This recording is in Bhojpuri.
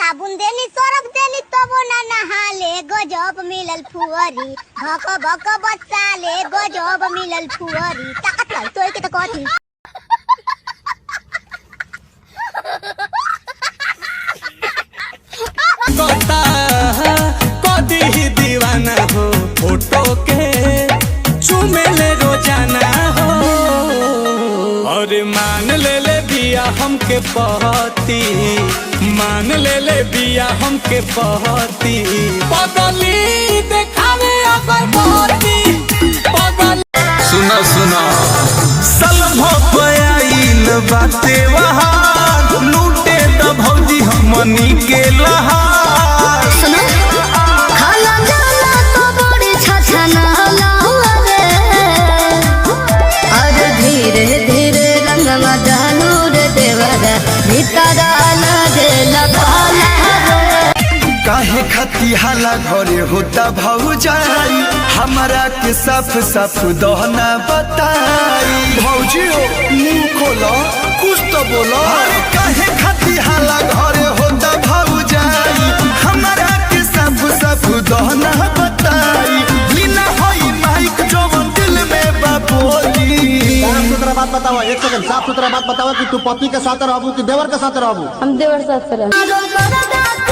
साबुन देनी सरफ देनी तब ना नहाले गजब मिलल फुअरी भक भक बच्चाले गजब मिलल फुअरी ताकत है तो के त कथी कदी ही दीवाना हो फोटो के चुमेले रोजाना हो और मान ले बिया हमके पहती मान ले बिया हमके पहती पगली देखावे अगर बहुती सुनो सुनो सलभो पयाइल बाते वहां लूटे त भौजी हमनी के लहार सुनो खाला जाला तो बड़ी छछना लावे और धीरे धीरे रंगवा डालू रे देवरा भीतर लगे लपाला काहे खती हाला घरे होता भौजाई हमरा के साफ साफ दहना बताई भौजी हो मुंह खोलो कुछ तो बोलो काहे खती हाला घरे होता भौजाई हमरा के साफ साफ दहना बताई बिना होई माइक जवन दिल में बाबोली साफ सुथरा बात बताओ। एक सेकंड, साफ सुथरा बात बताओ कि तू पति के साथ रहबू कि देवर के साथ रहबू? हम देवर साथ रह